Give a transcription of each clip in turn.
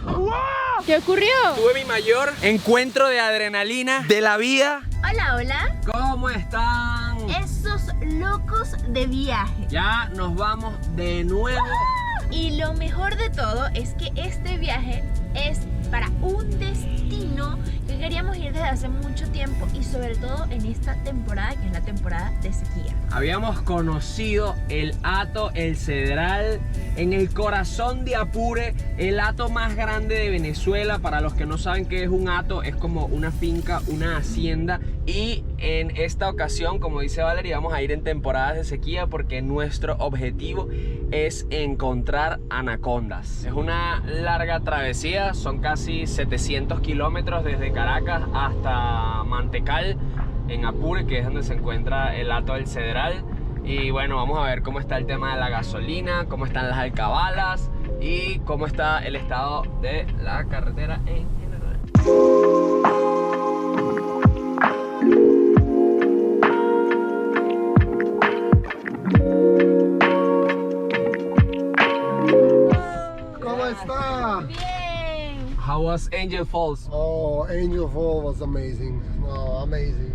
¡Wow! ¿Qué ocurrió? Tuve mi mayor encuentro de adrenalina de la vida. Hola, hola. ¿Cómo están? Esos locos de viaje. Ya nos vamos de nuevo. Y lo mejor de todo es que este viaje es para un destino que queríamos ir desde hace mucho tiempo y sobre todo en esta temporada que es la temporada de sequía. Habíamos conocido el Hato El Cedral en el corazón de Apure, el hato más grande de Venezuela. Para los que no saben qué es un hato, es como una finca, una hacienda. Y en esta ocasión, como dice Valeria, vamos a ir en temporadas de sequía porque nuestro objetivo es encontrar anacondas. Es una larga travesía, son casi 700 kilómetros desde Caracas hasta Mantecal, en Apure, que es donde se encuentra el Hato del Cedral. Y bueno, vamos a ver cómo está el tema de la gasolina, cómo están las alcabalas y cómo está el estado de la carretera en general. ¿Cómo está? Bien. How was Angel Falls? Oh, Angel Fall was amazing. No, amazing.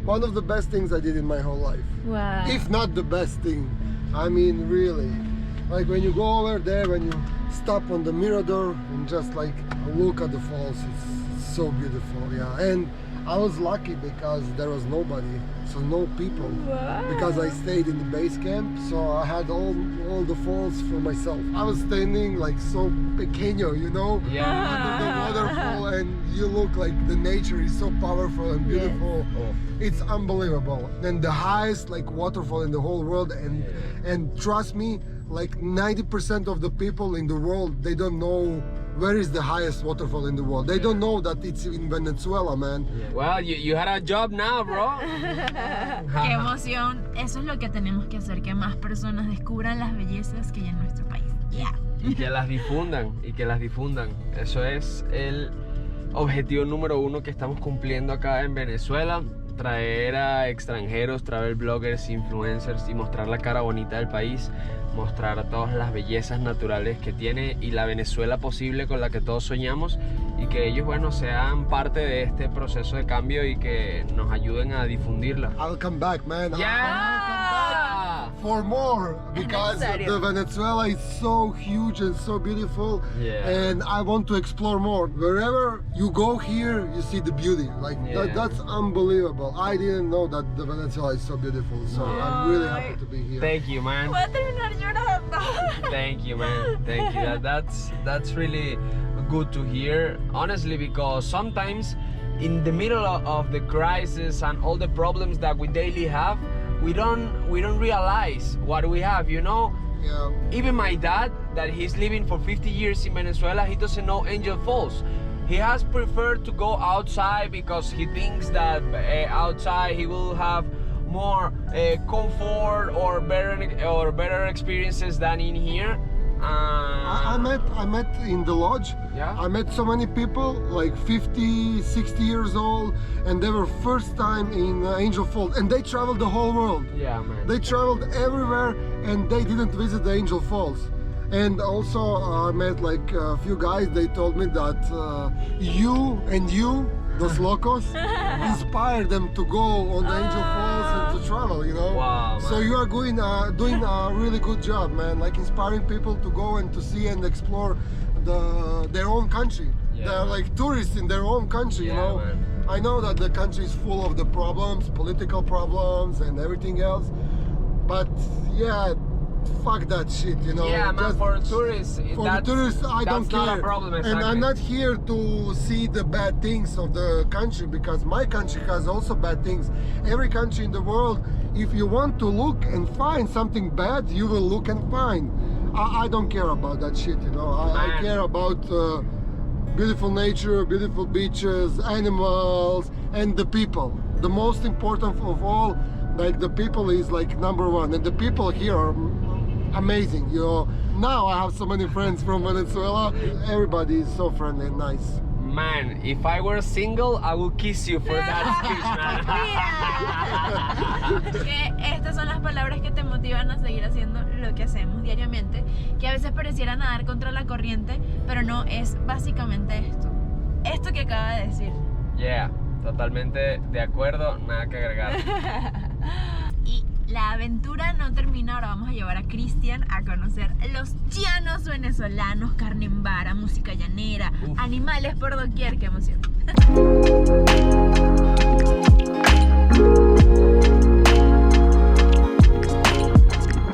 One of the best things I did in my whole life. Wow. If not the best thing. I mean, really. Like when you go over there, when you stop on the Mirador and just like look at the falls, it's so beautiful. Yeah, and I was lucky because there was nobody, so no people. Wow. Because I stayed in the base camp, so I had all the falls for myself. I was standing like so pequeño, you know, under the waterfall, and you look like the nature is so powerful and beautiful. Oh. It's unbelievable. And the highest like waterfall in the whole world, and trust me, like 90% of the people in the world, they don't know where is the highest waterfall in the world. They don't know that it's in Venezuela, man. Well, you had a job now, bro. Qué emoción. Eso es lo que tenemos que hacer, que más personas descubran las bellezas que hay en nuestro país. Yeah. Y que las difundan, Eso es el objetivo número uno que estamos cumpliendo acá en Venezuela. Traer a extranjeros, travel bloggers, influencers y mostrar la cara bonita del país, mostrar todas las bellezas naturales que tiene y la Venezuela posible con la que todos soñamos, y que ellos, bueno, sean parte de este proceso de cambio y que nos ayuden a difundirla. I'll come back, man. Yeah! For more, because the Venezuela is so huge and so beautiful, and I want to explore more. Wherever you go here, you see the beauty. Like that's unbelievable. I didn't know that the Venezuela is so beautiful, so I'm really happy to be here. Thank you, man. Voy a terminar llorando. Thank you, man. Thank you. That's really good to hear, honestly, because sometimes in the middle of the crisis and all the problems that we daily have, we don't realize what we have, you know. Yeah. Even my dad, that he's living for 50 years in Venezuela, he doesn't know Angel Falls. He has preferred to go outside because he thinks that outside he will have more comfort or better experiences than in here. I met in the lodge. Yeah. I met so many people like 50, 60 years old, and they were first time in Angel Falls, and they traveled the whole world. Yeah, man. They traveled everywhere, and they didn't visit the Angel Falls. And also I met like a few guys. They told me that you, Los Locos, inspired them to go on the Angel Falls and to travel, you know. Wow, So man. you are doing a really good job, man. Like inspiring people to go and to see and explore their own country. Yeah, They're man. like tourists in their own country, you Yeah, know. man. I know that the country is full of the problems, political problems and everything else. But yeah, fuck that shit, you know. Yeah, man, Just- for tourists, for the tourists, I don't care. That's not a problem, exactly. And I'm not here to see the bad things of the country, because my country has also bad things. Every country in the world, if you want to look and find something bad, you will look and find. I don't care about that shit, you know. I care about beautiful nature, beautiful beaches, animals, and the people. The most important of all, like the people is like number one, and the people here are amazing, you know. Now I have so many friends from Venezuela. Everybody is so friendly and nice. Man, if I were single, I would kiss you for that speech, man. Que estas son las palabras que te motivan a seguir haciendo lo que hacemos diariamente, que a veces pareciera nadar contra la corriente, pero no, es básicamente esto que acaba de decir. Yeah, totalmente de acuerdo, nada que agregar. Y la aventura no termina, ahora vamos a llevar a Cristian a conocer los llanos venezolanos, carne en vara, música llanera, animales por doquier, qué emoción.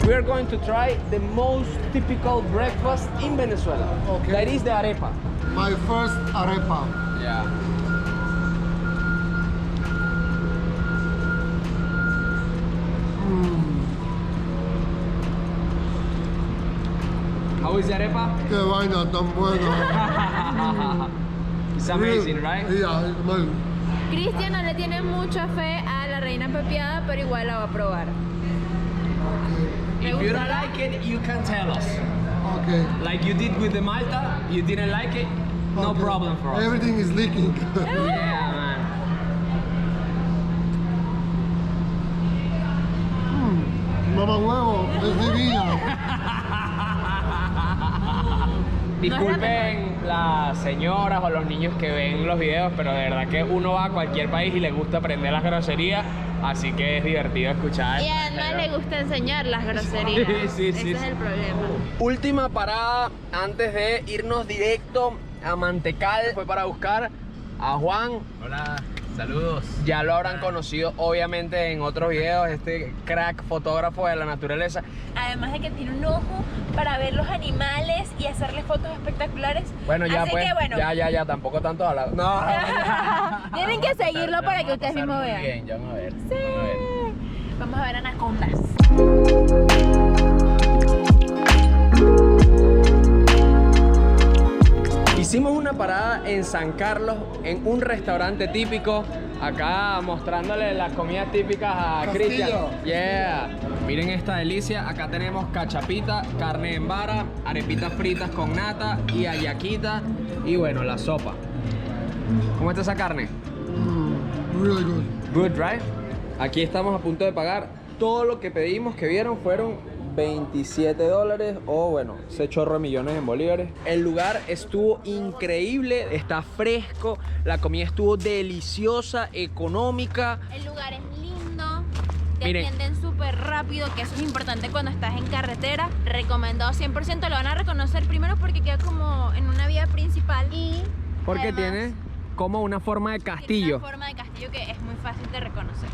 We are going to try the most typical breakfast in Venezuela. Okay. That is the arepa. My first arepa. Yeah. How is the arepa? Qué vaina tan buena. It's amazing, right? Yeah, it's amazing. Cristian no le tiene mucha fe a la reina pepiada, pero igual la va a probar. If you don't like it, you can tell us. Okay. Like you did with the Malta, you didn't like it, no Okay. problem for us. Everything is leaking. Yeah, man. Mamá huevo, es divina. Disculpen las señoras o los niños que ven los videos, pero de verdad que uno va a cualquier país y le gusta aprender las groserías, así que es divertido escuchar. Y además le gusta enseñar las groserías. Sí, Ese sí, es sí. el problema. Última parada antes de irnos directo a Mantecal fue para buscar a Juan. Hola, saludos. Ya lo habrán conocido obviamente en otros videos, este crack fotógrafo de la naturaleza. Además de que tiene un ojo para ver los animales y hacerle fotos espectaculares. Bueno, ya Así pues, que, bueno. ya, tampoco tanto hablar. No. Tienen que seguirlo para que ustedes mismos Muy vean. bien, ya vamos a ver. Sí. Vamos a ver anacondas. Hicimos una parada en San Carlos, en un restaurante típico, acá mostrándole las comidas típicas a Castillo. Cristian. Yeah. Miren esta delicia, acá tenemos cachapita, carne en vara, arepitas fritas con nata y hallaquita y bueno, la sopa. ¿Cómo está esa carne? Really good. Good, right? Aquí estamos a punto de pagar. Todo lo que pedimos, que vieron, fueron $27 o bueno, ese chorro de millones en bolívares. El lugar estuvo increíble, está fresco, la comida estuvo deliciosa, económica. El lugar es lindo, te Miren. atienden súper rápido, que eso es importante cuando estás en carretera. Recomendado 100%, lo van a reconocer primero porque queda como en una vía principal y Porque además, tiene como una forma de tiene castillo. una forma de castillo que es muy fácil de reconocer.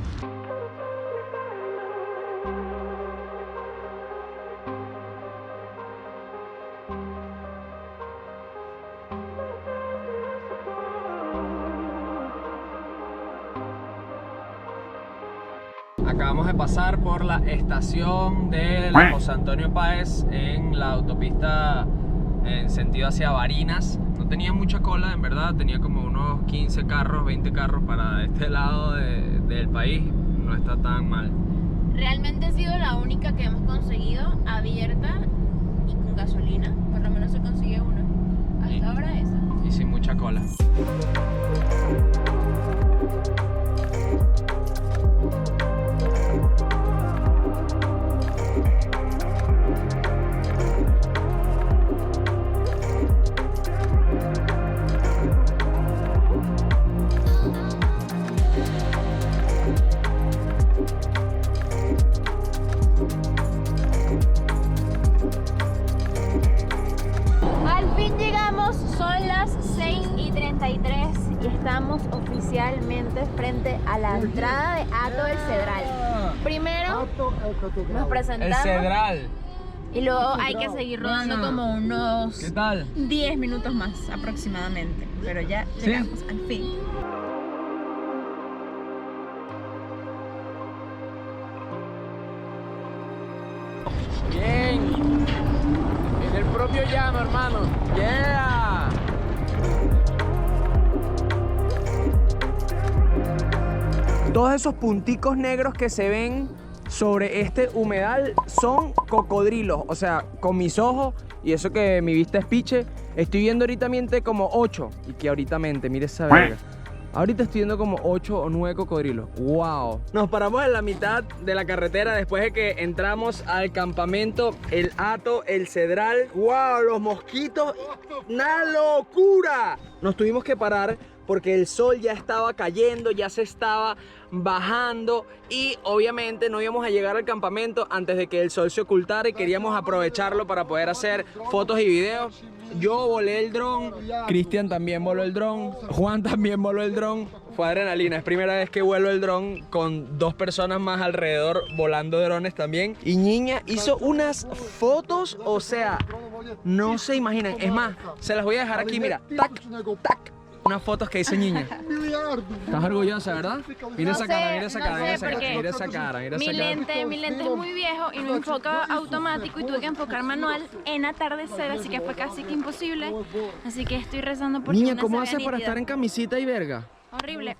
Acabamos de pasar por la estación de José Antonio Páez en la autopista en sentido hacia Barinas. No tenía mucha cola, en verdad, tenía como unos 15 carros, 20 carros para este lado del país. No está tan mal. Realmente ha sido la única que hemos conseguido abierta y con gasolina. Por lo menos se consigue una. Hasta ahora esa. Y sin mucha cola. Al fin llegamos, son las 6:33 y estamos oficialmente frente a la entrada de Hato del Cedral. Primero nos El presentamos Cedral. y luego hay que seguir rodando como unos ¿Qué tal? 10 minutos más aproximadamente, pero ya ¿Sí? llegamos al fin. Bien. En el propio llano, hermano. Yeah. Todos esos punticos negros que se ven sobre este humedal son cocodrilos. O sea, con mis ojos y eso que mi vista es piche, Estoy viendo ahorita como 8. Y que ahorita mire esa verga. Ahorita estoy viendo como 8 o 9 cocodrilos. ¡Wow! Nos paramos en la mitad de la carretera después de que entramos al campamento El Hato, El Cedral. ¡Wow! Los mosquitos. ¡Una locura! Nos tuvimos que parar porque el sol ya estaba cayendo, ya se estaba bajando y obviamente no íbamos a llegar al campamento antes de que el sol se ocultara y queríamos aprovecharlo para poder hacer fotos y videos. Yo volé el dron, Cristian también voló el dron, Juan también voló el dron. Fue adrenalina, es primera vez que vuelo el dron con 2 personas más alrededor volando drones también. Y Niña hizo unas fotos, o sea, no se imaginan. Es más, se las voy a dejar aquí, mira, tac, tac. Unas fotos que hizo Niña. Estás orgullosa, ¿verdad? Mira esa cara, mira esa cara, mira esa cara, mira esa cara, mira esa cara. Mi lente es muy viejo y no enfoca automático y tuve que enfocar manual en atardecer, así que fue casi que imposible. Así que estoy rezando por Niña, ¿cómo haces para estar en camisita y verga? Horrible.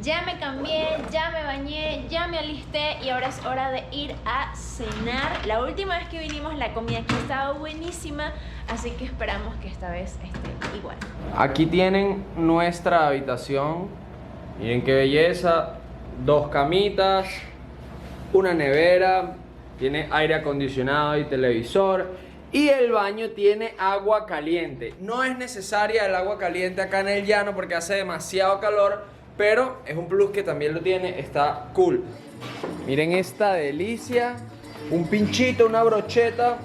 Ya me cambié, ya me bañé, ya me alisté y ahora es hora de ir a cenar. La última vez que vinimos la comida aquí estaba buenísima, así que esperamos que esta vez esté igual. Aquí tienen nuestra habitación. Miren qué belleza. 2 camitas, una nevera, tiene aire acondicionado y televisor. Y el baño tiene agua caliente. No es necesaria el agua caliente acá en el llano porque hace demasiado calor. Pero es un plus que también lo tiene, está cool. Miren esta delicia. Un pinchito, una brocheta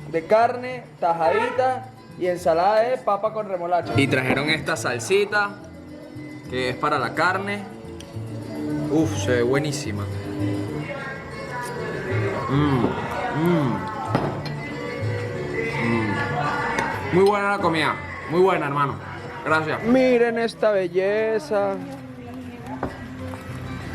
de carne, tajadita y ensalada de papa con remolacha. Y trajeron esta salsita que es para la carne. Uf, se ve buenísima. Muy buena la comida, muy buena, hermano. Gracias. Miren esta belleza.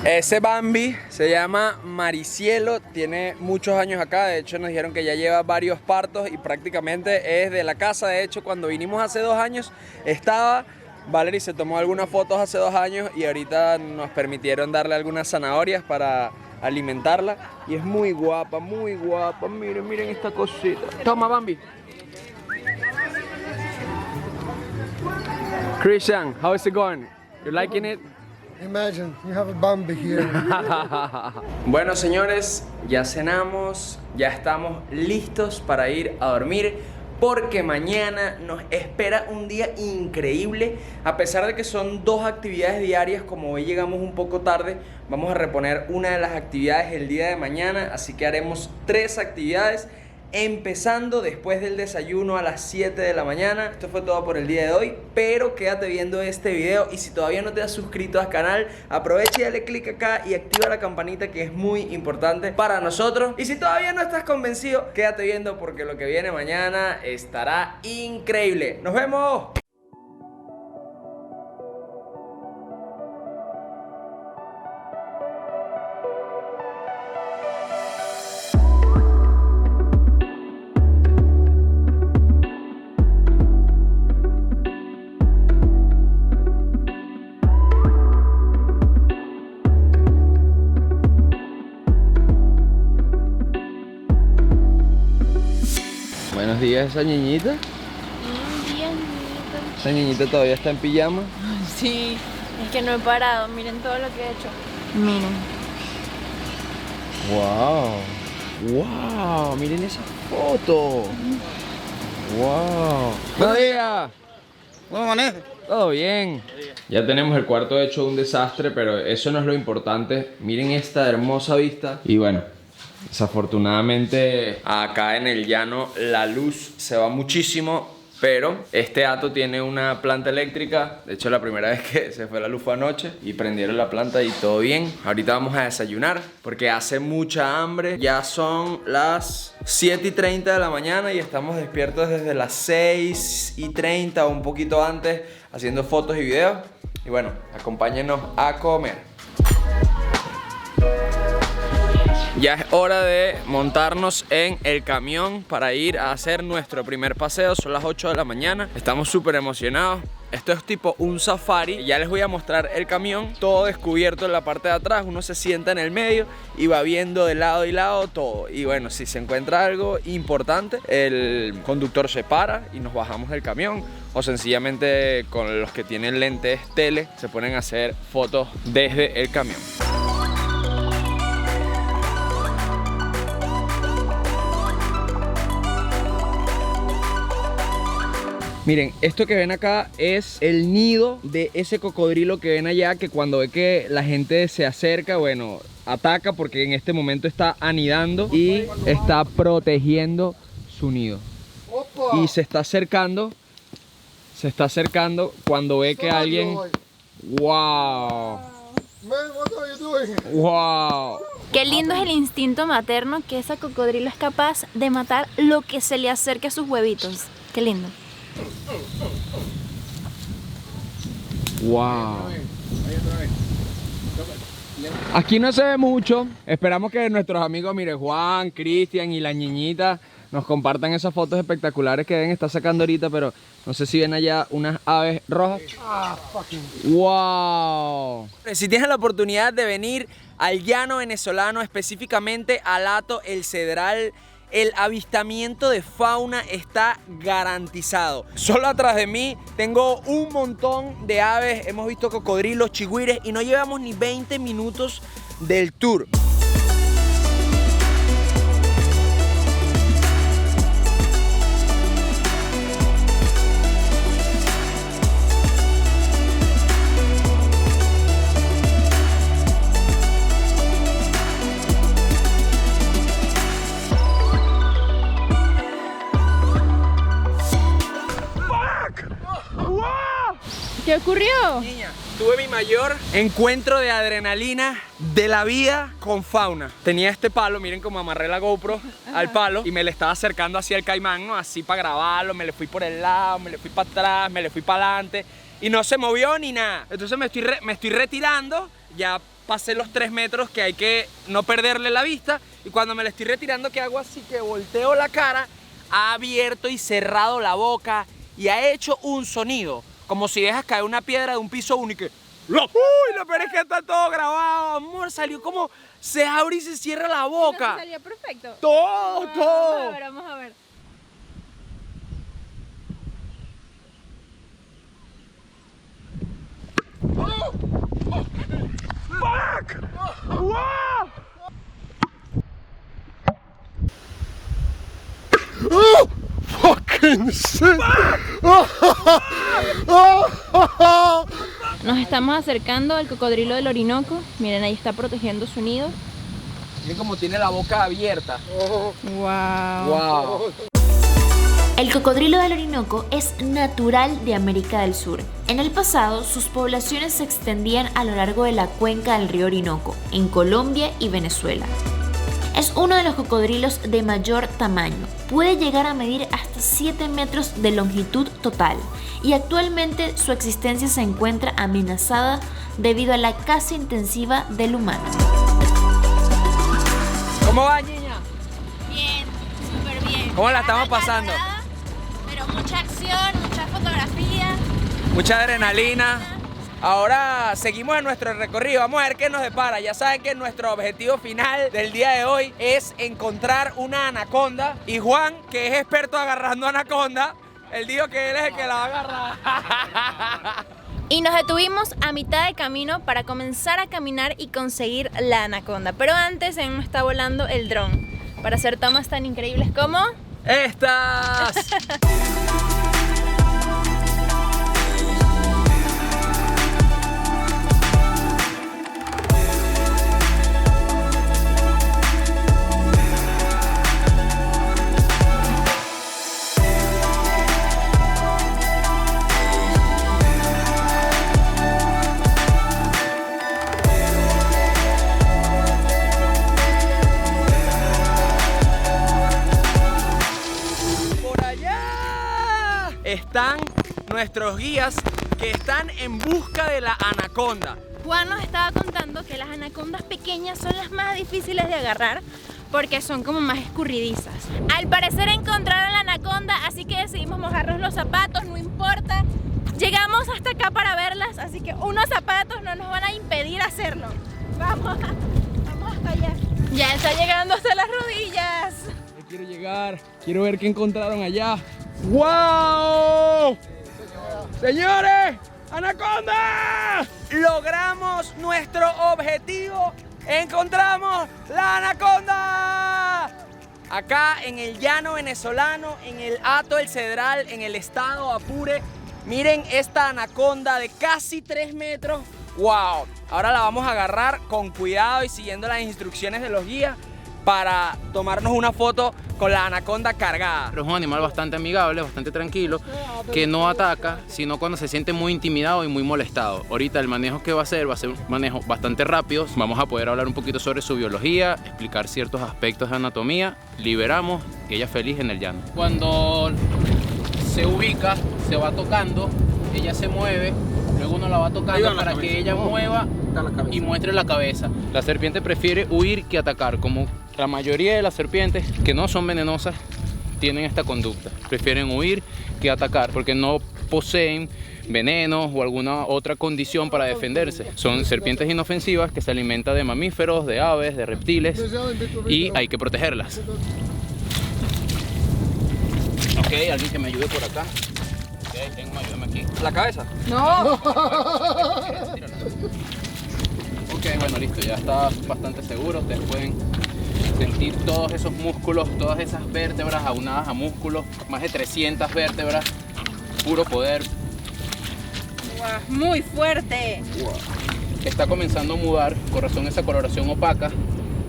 Ese Bambi se llama Maricielo, tiene muchos años acá, de hecho nos dijeron que ya lleva varios partos y prácticamente es de la casa. De hecho, cuando vinimos hace 2 años estaba, Valerie se tomó algunas fotos hace 2 años y ahorita nos permitieron darle algunas zanahorias para alimentarla y es muy guapa, miren, miren esta cosita. Toma, Bambi. Christian, how is it going? You liking it? Imagine, you have a Bambi here. Bueno, señores, ya cenamos, ya estamos listos para ir a dormir porque mañana nos espera un día increíble. A pesar de que son 2 actividades diarias, como hoy llegamos un poco tarde, vamos a reponer una de las actividades el día de mañana, así que haremos 3 actividades. Empezando después del desayuno a las 7 de la mañana. Esto fue todo por el día de hoy, pero quédate viendo este video y si todavía no te has suscrito al canal, aprovecha y dale click acá y activa la campanita, que es muy importante para nosotros. Y si todavía no estás convencido, quédate viendo porque lo que viene mañana estará increíble. ¡Nos vemos! Buenos días, esa niñita. Buenos días, niñito. Esa niñita todavía está en pijama. Sí, es que no he parado. Miren todo lo que he hecho. Miren. Wow, miren esa foto. Wow. Buenos días. ¿Cómo maneja? Todo bien. Ya tenemos el cuarto hecho un desastre, pero eso no es lo importante. Miren esta hermosa vista. Y bueno, desafortunadamente acá en el llano la luz se va muchísimo. pero este hato tiene una planta eléctrica. De hecho, la primera vez que se fue la luz fue anoche y prendieron la planta y todo bien. Ahorita vamos a desayunar porque hace mucha hambre. Ya son las 7:30 de la mañana y estamos despiertos desde las 6:30 o un poquito antes haciendo fotos y videos. Y bueno, acompáñenos a comer. Ya es hora de montarnos en el camión para ir a hacer nuestro primer paseo. Son las 8 de la mañana. Estamos súper emocionados. Esto es tipo un safari. Ya les voy a mostrar el camión, todo descubierto en la parte de atrás. Uno se sienta en el medio y va viendo de lado y lado todo. Y bueno, si se encuentra algo importante, el conductor se para y nos bajamos del camión. O sencillamente con los que tienen lentes tele se ponen a hacer fotos desde el camión. Miren, esto que ven acá es el nido de ese cocodrilo que ven allá, que cuando ve que la gente se acerca, bueno, ataca porque en este momento está anidando y está protegiendo su nido. Y se está acercando cuando ve que alguien... ¡Wow! ¡Wow! Qué lindo es el instinto materno, que ese cocodrilo es capaz de matar lo que se le acerque a sus huevitos. Qué lindo. Wow. Aquí no se ve mucho. Esperamos que nuestros amigos, mire, Juan, Cristian y la niñita nos compartan esas fotos espectaculares que deben estar sacando ahorita, pero no sé si ven allá unas aves rojas. Wow. Si tienes la oportunidad de venir al llano venezolano, específicamente al Hato El Cedral, el avistamiento de fauna está garantizado. Solo atrás de mí tengo un montón de aves. Hemos visto cocodrilos, chigüires y no llevamos ni 20 minutos del tour. ¿Qué ocurrió? Niña, tuve mi mayor encuentro de adrenalina de la vida con fauna. Tenía este palo, miren cómo amarré la GoPro al palo y me le estaba acercando hacia el caimán, ¿no? Así para grabarlo, me le fui por el lado, me le fui para atrás, me le fui para adelante y no se movió ni nada. Entonces me estoy retirando, ya pasé los 3 metros que hay que no perderle la vista y cuando me le estoy retirando, ¿qué hago? Así que volteo la cara, ha abierto y cerrado la boca y ha hecho un sonido como si dejas caer una piedra de un piso único. ¡Uy! Lo peor es que está todo grabado, amor. Salió como se abre y se cierra la boca. Salió perfecto. Todo, todo. Vamos a ver. ¡Fuck! ¡Wow! Oh! Fucking shit! Nos estamos acercando al cocodrilo del Orinoco. Miren, ahí está protegiendo su nido. Miren cómo tiene la boca abierta. Wow. Wow. El cocodrilo del Orinoco es natural de América del Sur. En el pasado, sus poblaciones se extendían a lo largo de la cuenca del río Orinoco, en Colombia y Venezuela. Es uno de los cocodrilos de mayor tamaño. Puede llegar a medir hasta 7 metros de longitud total y actualmente su existencia se encuentra amenazada debido a la caza intensiva del humano. ¿Cómo va, niña? Bien, súper bien. ¿Cómo la estamos pasando? Pero mucha acción, mucha fotografía. Mucha adrenalina. Ahora seguimos en nuestro recorrido, vamos a ver qué nos depara. Ya saben que nuestro objetivo final del día de hoy es encontrar una anaconda. Y Juan, que es experto agarrando anaconda, él dijo que él es el que la va a agarrar. Y nos detuvimos a mitad de camino para comenzar a caminar y conseguir la anaconda. Pero antes me está volando el dron para hacer tomas tan increíbles como ¡estas! nuestros guías que están en busca de la anaconda. Juan nos estaba contando que las anacondas pequeñas son las más difíciles de agarrar porque son como más escurridizas. Al parecer encontraron la anaconda, así que decidimos mojarnos los zapatos, no importa. Llegamos hasta acá para verlas, así que unos zapatos no nos van a impedir hacerlo. Vamos hasta allá. Ya está llegando hasta las rodillas. Yo quiero llegar, quiero ver qué encontraron allá. ¡Wow! ¡Señores! ¡Anaconda! ¡Logramos nuestro objetivo! ¡Encontramos la anaconda! Acá en el llano venezolano, en el Hato El Cedral, en el estado Apure. Miren esta anaconda de casi 3 metros. ¡Wow! Ahora la vamos a agarrar con cuidado y siguiendo las instrucciones de los guías para tomarnos una foto con la anaconda cargada. Pero es un animal bastante amigable, bastante tranquilo, que no ataca, sino cuando se siente muy intimidado y muy molestado. Ahorita el manejo que va a ser un manejo bastante rápido. Vamos a poder hablar un poquito sobre su biología, explicar ciertos aspectos de anatomía, liberamos y ella feliz en el llano. Cuando se ubica, se va tocando, ella se mueve, luego uno la va tocando para que ella mueva y muestre la cabeza. La serpiente prefiere huir que atacar, como la mayoría de las serpientes que no son venenosas tienen esta conducta. Prefieren huir que atacar porque no poseen venenos o alguna otra condición para defenderse. Son serpientes inofensivas que se alimentan de mamíferos, de aves, de reptiles y hay que protegerlas. Ok, alguien que me ayude por acá. Ok, tengo, ayúdame aquí. ¿La cabeza? No. Ok, bueno, listo, ya está bastante seguro. Ustedes pueden sentir todos esos músculos, todas esas vértebras aunadas a músculos, más de 300 vértebras, puro poder. Muy fuerte. Está comenzando a mudar, con razón esa coloración opaca.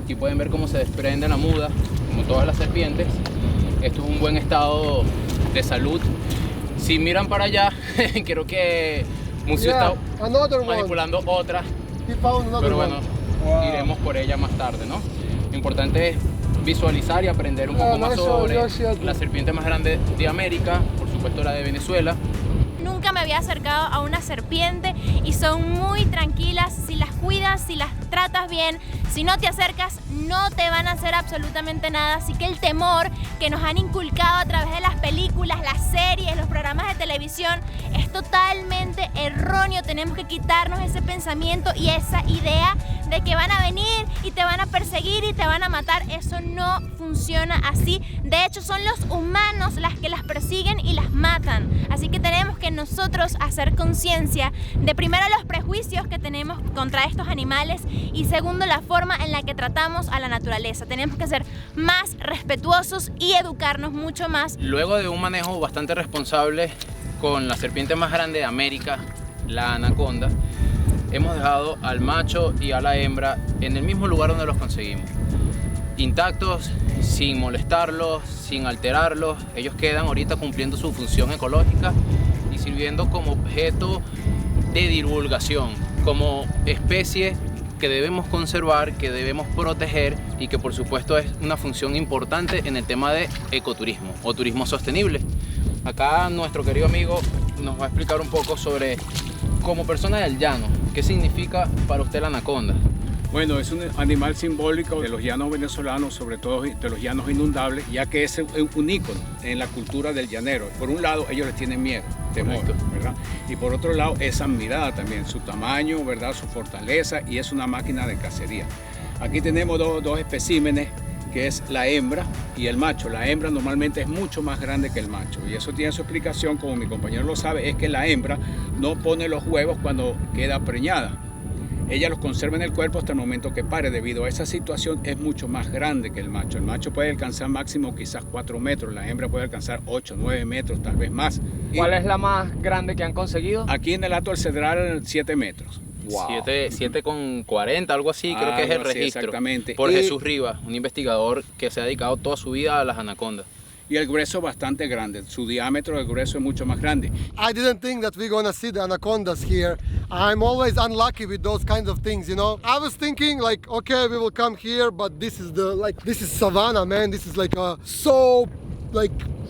Aquí pueden ver cómo se desprende la muda, como todas las serpientes. Esto es un buen estado de salud. Si miran para allá, creo que Museo está manipulando otra, pero bueno, iremos por ella más tarde, ¿no? Lo importante es visualizar y aprender un poco más sobre la serpiente más grande de América, por supuesto la de Venezuela. Nunca me había acercado a una serpiente y son muy tranquilas. Si las cuidas, si las tratas bien, si no te acercas, no te van a hacer absolutamente nada. Así que el temor que nos han inculcado a través de las películas, las series, los programas de televisión es totalmente erróneo. Tenemos que quitarnos ese pensamiento y esa idea de que van a venir y te van a perseguir y te van a matar. Eso no funciona así. De hecho, son los humanos las que las persiguen y las matan. Así que tenemos que nosotros hacer conciencia de primero los prejuicios que tenemos contra estos animales y segundo la forma en la que tratamos a la naturaleza. Tenemos que ser más respetuosos y educarnos mucho más. Luego de un manejo bastante responsable con la serpiente más grande de América, la anaconda, hemos dejado al macho y a la hembra en el mismo lugar donde los conseguimos, intactos, sin molestarlos, sin alterarlos. Ellos quedan ahorita cumpliendo su función ecológica y sirviendo como objeto de divulgación, como especie que debemos conservar, que debemos proteger y que por supuesto es una función importante en el tema de ecoturismo o turismo sostenible. Acá nuestro querido amigo nos va a explicar un poco sobre, como persona del llano, ¿qué significa para usted la anaconda? Bueno, es un animal simbólico de los llanos venezolanos, sobre todo de los llanos inundables, ya que es un ícono en la cultura del llanero. Por un lado, ellos les tienen miedo, temor, ¿verdad? Y por otro lado, es admirada también, su tamaño, ¿verdad? Su fortaleza, y es una máquina de cacería. Aquí tenemos dos especímenes, que es la hembra y el macho. La hembra normalmente es mucho más grande que el macho, y eso tiene su explicación, como mi compañero lo sabe, es que la hembra no pone los huevos cuando queda preñada. Ella los conserva en el cuerpo hasta el momento que pare. Debido a esa situación es mucho más grande que el macho. El macho puede alcanzar máximo quizás 4 metros, la hembra puede alcanzar 8, 9 metros, tal vez más. ¿Cuál es la más grande que han conseguido? Aquí en el Hato El Cedral, 7 metros. Wow. 7,40, algo así, creo que es el registro. Exactamente. Por Jesús Rivas, un investigador que se ha dedicado toda su vida a las anacondas. Y el grueso bastante grande, su diámetro del grueso es mucho más grande. I didn't think that we're gonna see the anacondas here. I'm always unlucky with those kinds of things, you know. I was thinking like, okay, we will come here, but this is savannah, man. This is like so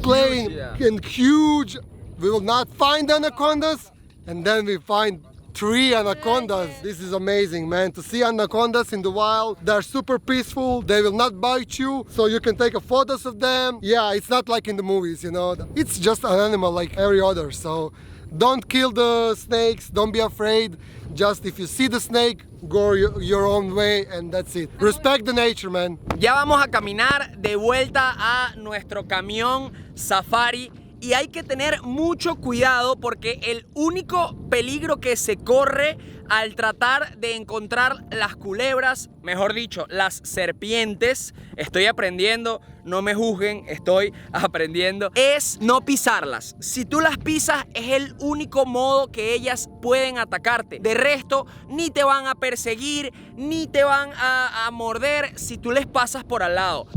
plain Huge, yeah. and huge. We will not find anacondas, and then we find 3 anacondas. This is amazing, man. To see anacondas in the wild, they're super peaceful. They will not bite you, so you can take photos of them. Yeah, it's not like in the movies, you know. It's just an animal like every other. So don't kill the snakes. Don't be afraid. Just if you see the snake, go your own way, and that's it. Respect the nature, man. Ya vamos a caminar de vuelta a nuestro camión safari. Y hay que tener mucho cuidado porque el único peligro que se corre al tratar de encontrar las culebras, mejor dicho, las serpientes, estoy aprendiendo, no me juzguen, estoy aprendiendo, es no pisarlas. Si tú las pisas es el único modo que ellas pueden atacarte. De resto, ni te van a perseguir, ni te van a morder si tú les pasas por al lado.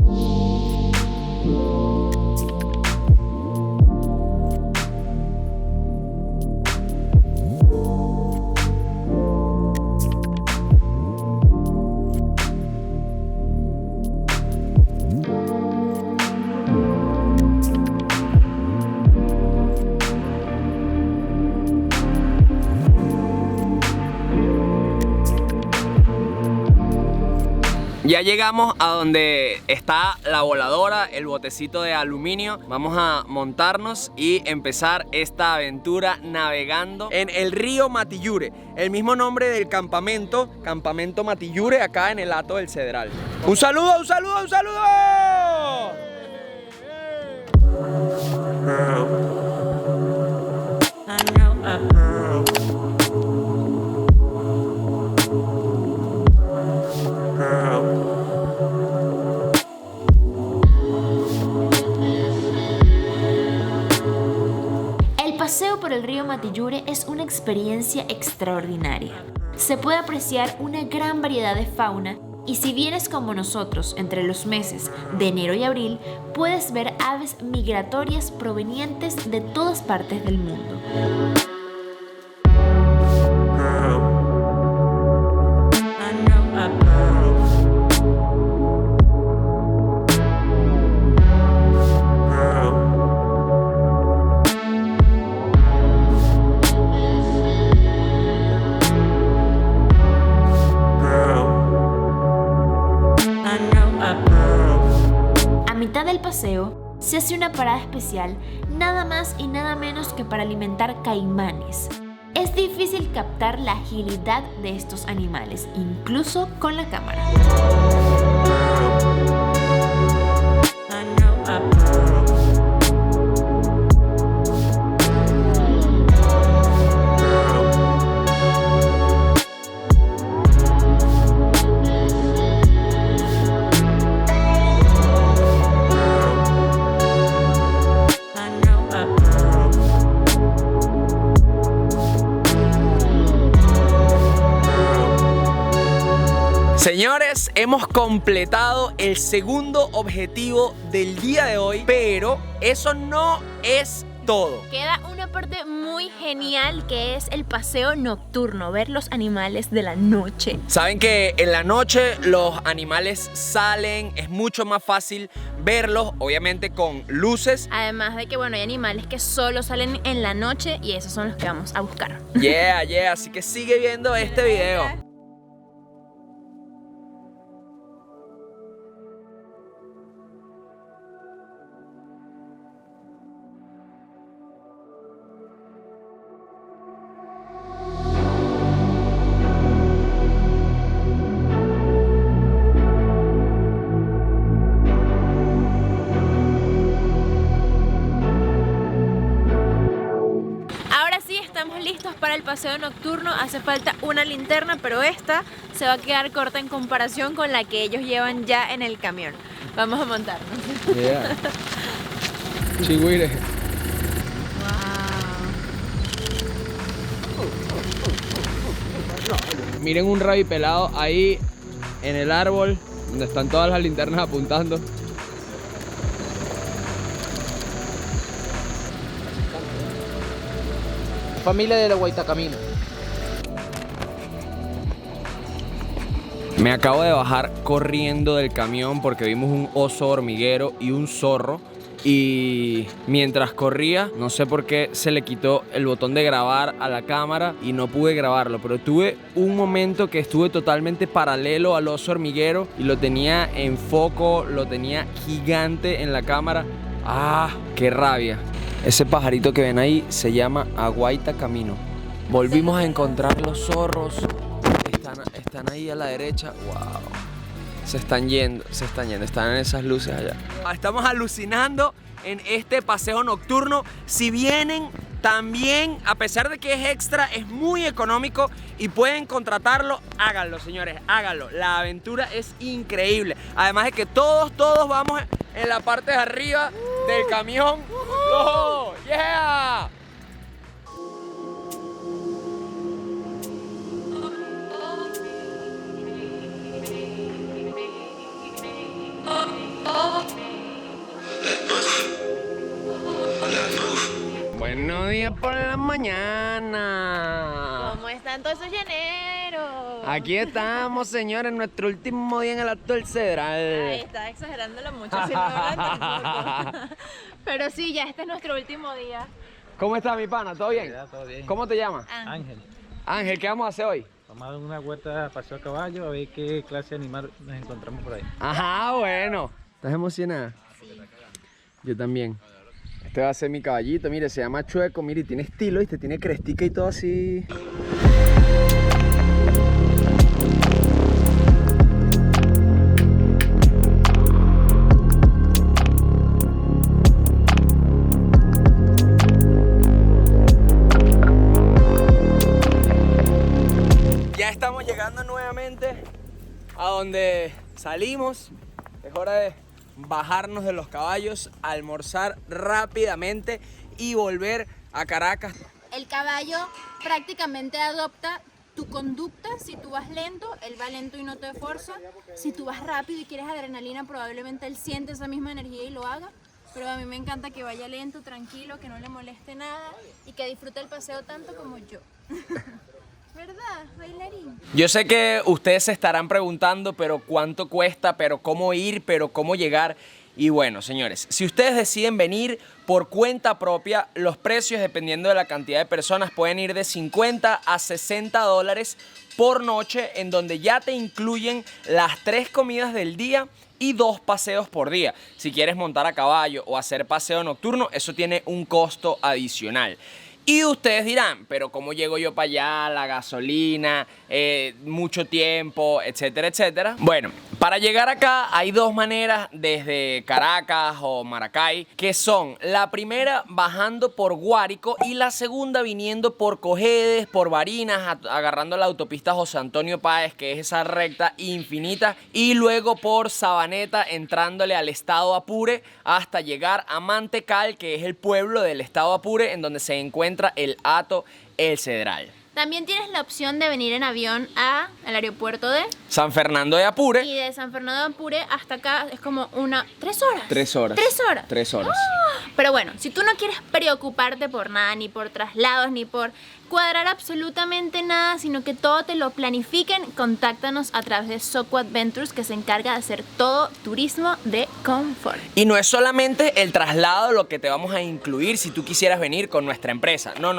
Ya llegamos a donde está la voladora, el botecito de aluminio. Vamos a montarnos y empezar esta aventura navegando en el río Matillure. El mismo nombre del campamento, Campamento Matillure, acá en el Hato del Cedral. ¡Un saludo, un saludo, un saludo! El paseo por el río Matillure es una experiencia extraordinaria. Se puede apreciar una gran variedad de fauna y si vienes como nosotros entre los meses de enero y abril, puedes ver aves migratorias provenientes de todas partes del mundo. Del paseo se hace una parada especial nada más y nada menos que para alimentar caimanes. Es difícil captar la agilidad de estos animales, incluso con la cámara. Señores, hemos completado el segundo objetivo del día de hoy, pero eso no es todo. Queda una parte muy genial que es el paseo nocturno, ver los animales de la noche. Saben que en la noche los animales salen, es mucho más fácil verlos, obviamente con luces. Además de que, bueno, hay animales que solo salen en la noche y esos son los que vamos a buscar. Yeah, yeah, así que sigue viendo este video. Listos para el paseo nocturno. Hace falta una linterna, pero esta se va a quedar corta en comparación con la que ellos llevan ya en el camión. Vamos a montarnos. Yeah. Chigüire. Wow. Miren un rabipelado ahí en el árbol donde están todas las linternas apuntando. Familia de la Guaitacamino. Me acabo de bajar corriendo del camión porque vimos un oso hormiguero y un zorro y mientras corría, no sé por qué se le quitó el botón de grabar a la cámara y no pude grabarlo, pero tuve un momento que estuve totalmente paralelo al oso hormiguero y lo tenía en foco, lo tenía gigante en la cámara. ¡Ah! ¡Qué rabia! Ese pajarito que ven ahí se llama Aguaita Camino. Volvimos a encontrar los zorros. Están ahí a la derecha. ¡Wow! Se están yendo, están en esas luces allá. Estamos alucinando en este paseo nocturno. Si vienen, también, a pesar de que es extra, es muy económico y pueden contratarlo. Háganlo, señores, háganlo. La aventura es increíble. Además de que todos vamos en la parte de arriba del camión. ¡Oh, yeah! Buenos días por la mañana. ¿Cómo están todos esos llaneros? Aquí estamos, señores, en nuestro último día en el Alto del Cedral. Ay, estaba exagerándolo mucho, si no hablan tampoco. Pero sí, ya este es nuestro último día. ¿Cómo está mi pana? ¿Todo bien? Ya, todo bien. ¿Cómo te llamas? Ángel, Ángel, ¿qué vamos a hacer hoy? vamos a dar una vuelta a paseo a caballo a ver qué clase de animal nos encontramos por ahí. Ajá, bueno. ¿Estás emocionada? Sí. Yo también. Este va a ser mi caballito, mire, se llama Chueco, mire, tiene estilo, ¿viste? Tiene crestica y todo así. Ya estamos llegando nuevamente a donde salimos. Es hora de bajarnos de los caballos, almorzar rápidamente y volver a Caracas. El caballo prácticamente adopta tu conducta. Si tú vas lento, él va lento y no te esfuerza. Si tú vas rápido y quieres adrenalina, probablemente él siente esa misma energía y lo haga. Pero a mí me encanta que vaya lento, tranquilo, que no le moleste nada y que disfrute el paseo tanto como yo. ¿Verdad, bailarín? Yo sé que ustedes se estarán preguntando, pero ¿cuánto cuesta? ¿Pero cómo ir? ¿Pero cómo llegar? Y bueno, señores, si ustedes deciden venir por cuenta propia, los precios, dependiendo de la cantidad de personas, pueden ir de 50 a 60 dólares por noche, en donde ya te incluyen las 3 comidas del día y 2 paseos por día. Si quieres montar a caballo o hacer paseo nocturno, eso tiene un costo adicional. Y ustedes dirán, pero ¿cómo llego yo para allá? La gasolina, mucho tiempo, etcétera, etcétera. Bueno, para llegar acá hay 2 maneras desde Caracas o Maracay, que son la primera bajando por Guárico y la segunda viniendo por Cojedes, por Barinas, agarrando la autopista José Antonio Páez, que es esa recta infinita, y luego por Sabaneta entrándole al estado Apure hasta llegar a Mantecal, que es el pueblo del estado Apure en donde se encuentra el Hato El Cedral. También tienes la opción de venir en avión al aeropuerto de San Fernando de Apure. Y de San Fernando de Apure hasta acá es como 3 horas. 3 horas. 3 horas. 3 horas. Pero bueno, si tú no quieres preocuparte por nada, ni por traslados, ni por cuadrar absolutamente nada, sino que todo te lo planifiquen, contáctanos a través de Soco Adventures, que se encarga de hacer todo turismo de confort. Y no es solamente el traslado lo que te vamos a incluir si tú quisieras venir con nuestra empresa. No.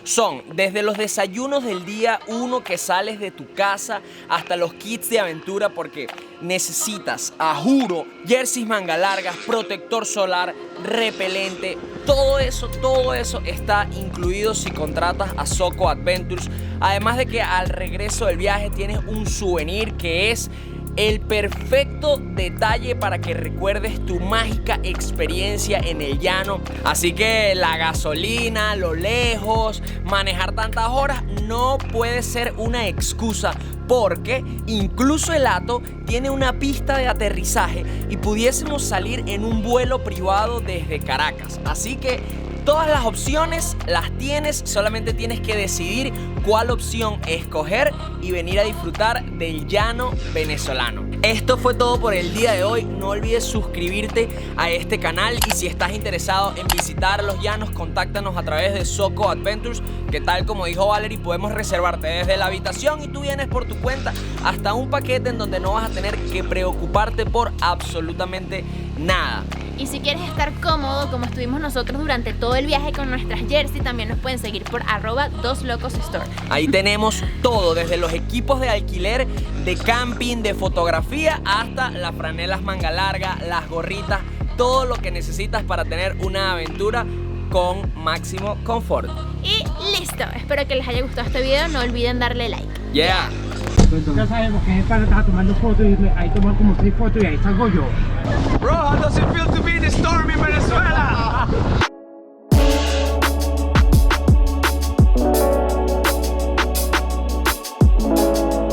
Son desde los desayunos del día 1 que sales de tu casa hasta los kits de aventura, porque necesitas, a juro, jerseys manga largas, protector solar, repelente. Todo eso está incluido si contratas a Soco Adventures. Además de que al regreso del viaje tienes un souvenir que es el perfecto detalle para que recuerdes tu mágica experiencia en el llano. Así que la gasolina, lo lejos, manejar tantas horas no puede ser una excusa, porque incluso el Hato tiene una pista de aterrizaje y pudiésemos salir en un vuelo privado desde Caracas. Así que todas las opciones las tienes, solamente tienes que decidir cuál opción escoger y venir a disfrutar del llano venezolano. Esto fue todo por el día de hoy. No olvides suscribirte a este canal y si estás interesado en visitar los llanos, contáctanos a través de Soco Adventures, que tal como dijo Valerie, podemos reservarte desde la habitación y tú vienes por tu cuenta hasta un paquete en donde no vas a tener que preocuparte por absolutamente nada. Y si quieres estar cómodo como estuvimos nosotros durante todo el viaje con nuestras jersey, también nos pueden seguir por @2locosstore. Ahí tenemos todo, desde los equipos de alquiler, de camping, de fotografía, hasta las franelas manga larga, las gorritas, todo lo que necesitas para tener una aventura con máximo confort. Y listo, espero que les haya gustado este video, no olviden darle like. Yeah. Ya sabemos que esta estaba tomando fotos y ahí toman como 6 fotos y ahí salgo yo. Bro, how does it feel to be in the storm in Venezuela?